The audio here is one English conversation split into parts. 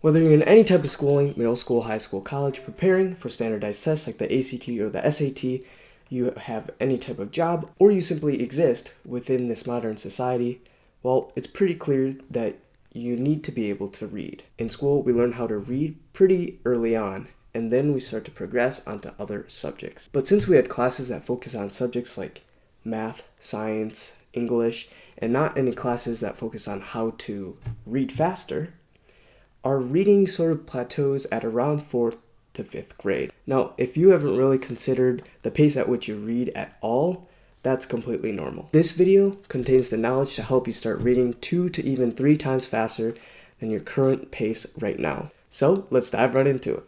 Whether you're in any type of schooling, middle school, high school, college, preparing for standardized tests like the ACT or the SAT, you have any type of job, or you simply exist within this modern society, well, it's pretty clear that you need to be able to read. In school, we learn how to read pretty early on, and then we start to progress onto other subjects. But since we had classes that focus on subjects like math, science, English, and not any classes that focus on how to read faster, our reading sort of plateaus at around 4th to 5th grade. Now, if you haven't really considered the pace at which you read at all, that's completely normal. This video contains the knowledge to help you start reading 2 to even 3 times faster than your current pace right now. So, let's dive right into it.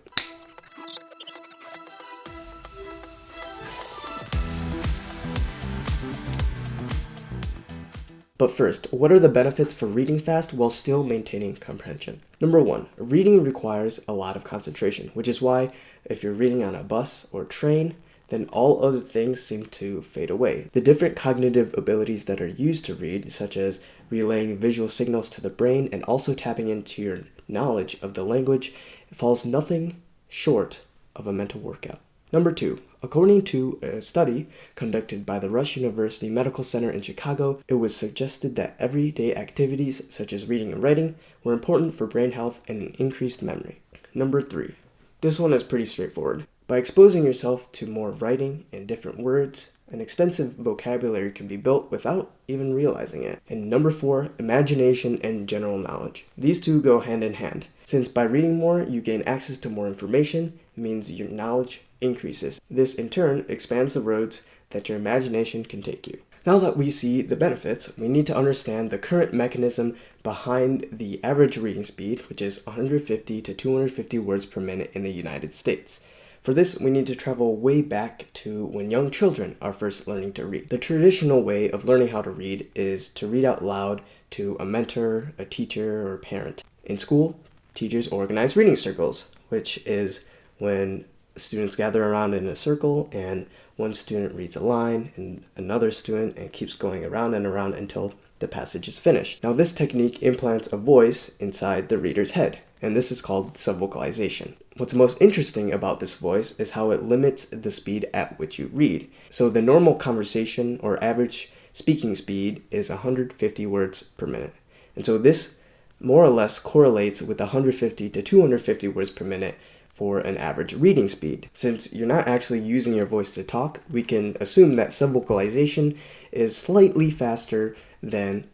But first, what are the benefits for reading fast while still maintaining comprehension? Number 1, reading requires a lot of concentration, which is why if you're reading on a bus or train, then all other things seem to fade away. The different cognitive abilities that are used to read, such as relaying visual signals to the brain and also tapping into your knowledge of the language, falls nothing short of a mental workout. Number 2, according to a study conducted by the Rush University Medical Center in Chicago, it was suggested that everyday activities such as reading and writing were important for brain health and increased memory. Number 3, this one is pretty straightforward. By exposing yourself to more writing and different words, an extensive vocabulary can be built without even realizing it. And number 4, imagination and general knowledge. These two go hand in hand, since by reading more, you gain access to more information, means your knowledge increases. This in turn expands the roads that your imagination can take you. Now that we see the benefits, we need to understand the current mechanism behind the average reading speed, which is 150 to 250 words per minute in the United States. For this, we need to travel way back to when young children are first learning to read. The traditional way of learning how to read is to read out loud to a mentor, a teacher, or a parent. In school, teachers organize reading circles, which is when students gather around in a circle and one student reads a line and another student, and keeps going around and around until the passage is finished. Now, this technique implants a voice inside the reader's head, and this is called subvocalization. What's most interesting about this voice is how it limits the speed at which you read. So the normal conversation or average speaking speed is 150 words per minute. And so this more or less correlates with 150 to 250 words per minute for an average reading speed. Since you're not actually using your voice to talk, we can assume that subvocalization is slightly faster than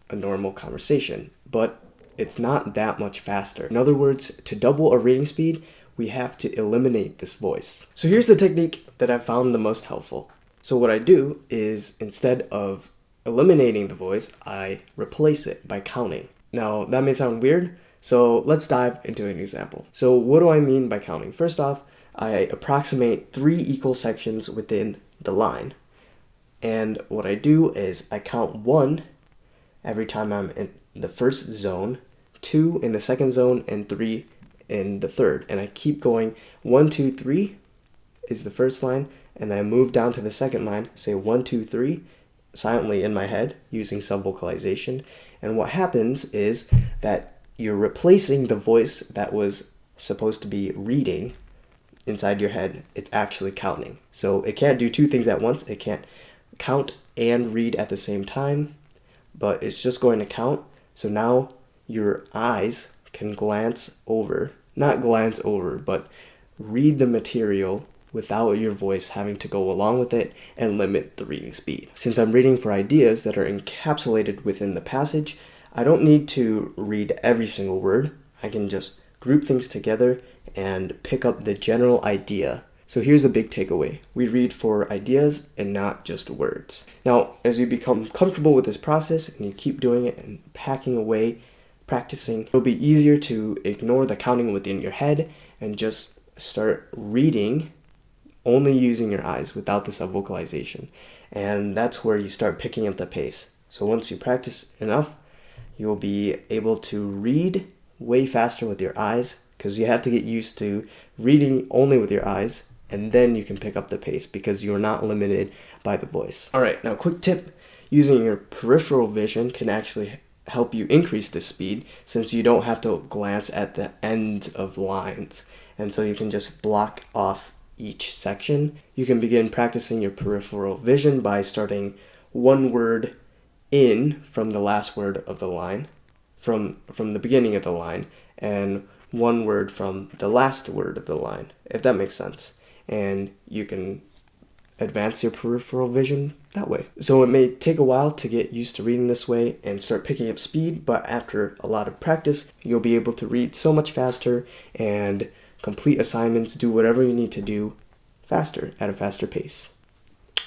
a normal conversation, but it's not that much faster. In other words, to double a reading speed, we have to eliminate this voice. So here's the technique that I found the most helpful. So what I do is, instead of eliminating the voice, I replace it by counting. Now, that may sound weird, so let's dive into an example. So what do I mean by counting? First off, I approximate 3 equal sections within the line. And what I do is I count 1 every time I'm in the first zone, 2 in the second zone, and 3 in the third. And I keep going. 1, 2, 3 is the first line, and then I move down to the second line, say 1, 2, 3, silently in my head using subvocalization. And what happens is that you're replacing the voice that was supposed to be reading inside your head. It's actually counting. So it can't do 2 things at once. It can't count and read at the same time, but it's just going to count. So now your eyes can not glance over, but read the material without your voice having to go along with it and limit the reading speed. Since I'm reading for ideas that are encapsulated within the passage, I don't need to read every single word. I can just group things together and pick up the general idea. So here's the big takeaway. We read for ideas and not just words. Now, as you become comfortable with this process and you keep doing it and packing away, practicing, it'll be easier to ignore the counting within your head and just start reading only using your eyes without the subvocalization. And that's where you start picking up the pace. So once you practice enough, you'll be able to read way faster with your eyes, because you have to get used to reading only with your eyes, and then you can pick up the pace because you're not limited by the voice. All right, now quick tip. Using your peripheral vision can actually help you increase the speed, since you don't have to glance at the ends of lines. And so you can just block off each section. You can begin practicing your peripheral vision by starting one word in from the last word of the line, from the beginning of the line, and one word from the last word of the line, if that makes sense. And you can advance your peripheral vision that way. So it may take a while to get used to reading this way and start picking up speed, but after a lot of practice, you'll be able to read so much faster and complete assignments, do whatever you need to do faster, at a faster pace.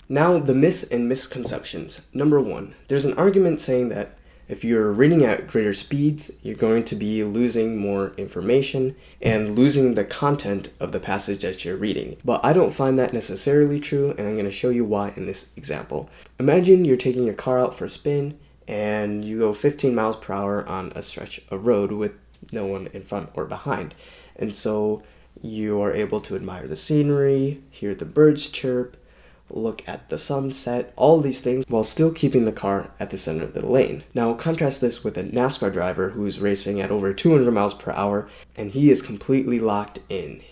Now, the myths and misconceptions. Number 1, there's an argument saying that if you're reading at greater speeds, you're going to be losing more information and losing the content of the passage that you're reading. But I don't find that necessarily true, and I'm going to show you why in this example. Imagine you're taking your car out for a spin and you go 15 miles per hour on a stretch of road with no one in front or behind. And so you are able to admire the scenery, hear the birds chirp, look at the sunset, all these things, while still keeping the car at the center of the lane. Now contrast this with a NASCAR driver who's racing at over 200 miles per hour, and he is completely locked in.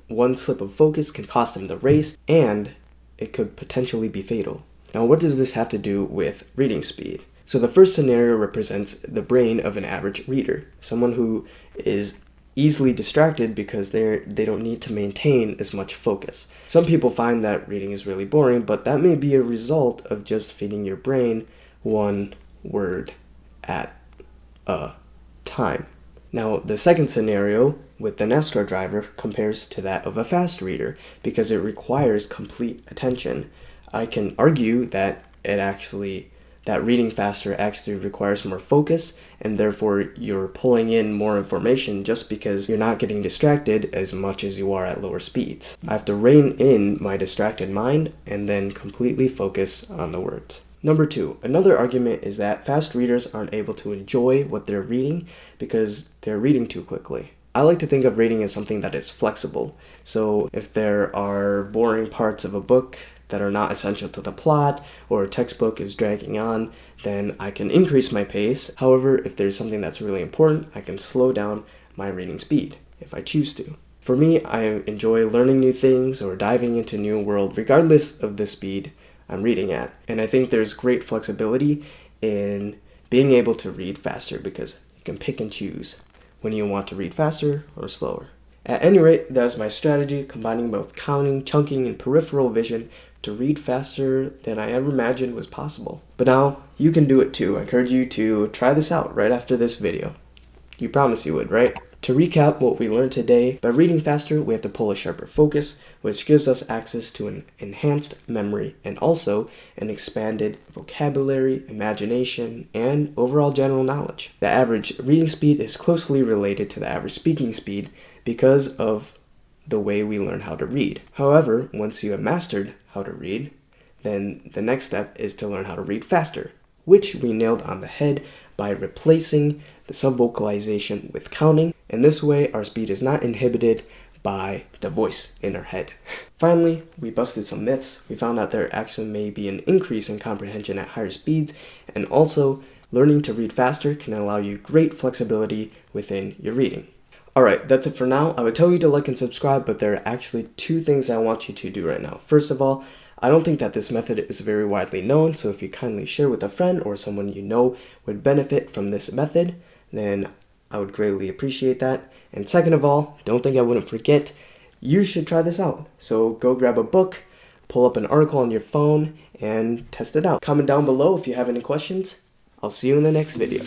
One slip of focus can cost him the race, and it could potentially be fatal. Now, what does this have to do with reading speed? So the first scenario represents the brain of an average reader, someone who is easily distracted because they don't need to maintain as much focus. Some people find that reading is really boring, but that may be a result of just feeding your brain one word at a time. Now, the second scenario with the NASCAR driver compares to that of a fast reader because it requires complete attention. I can argue that that reading faster actually requires more focus, and therefore you're pulling in more information just because you're not getting distracted as much as you are at lower speeds. I have to rein in my distracted mind and then completely focus on the words. Number 2, another argument is that fast readers aren't able to enjoy what they're reading because they're reading too quickly. I like to think of reading as something that is flexible. So if there are boring parts of a book that are not essential to the plot, or a textbook is dragging on, then I can increase my pace. However, if there's something that's really important, I can slow down my reading speed if I choose to. For me, I enjoy learning new things or diving into a new world regardless of the speed I'm reading at. And I think there's great flexibility in being able to read faster because you can pick and choose when you want to read faster or slower. At any rate, that's my strategy, combining both counting, chunking, and peripheral vision to read faster than I ever imagined was possible. But now, you can do it too. I encourage you to try this out right after this video. You promised you would, right? To recap what we learned today, by reading faster, we have to pull a sharper focus, which gives us access to an enhanced memory and also an expanded vocabulary, imagination, and overall general knowledge. The average reading speed is closely related to the average speaking speed because of the way we learn how to read. However, once you have mastered how to read, then the next step is to learn how to read faster, which we nailed on the head by replacing the subvocalization with counting, and this way our speed is not inhibited by the voice in our head. Finally, we busted some myths. We found out there actually may be an increase in comprehension at higher speeds, and also learning to read faster can allow you great flexibility within your reading. Alright, that's it for now. I would tell you to like and subscribe, but there are actually 2 things I want you to do right now. First of all, I don't think that this method is very widely known, so if you kindly share with a friend or someone you know would benefit from this method, then I would greatly appreciate that. And second of all, don't think I wouldn't forget, you should try this out. So go grab a book, pull up an article on your phone, and test it out. Comment down below if you have any questions. I'll see you in the next video.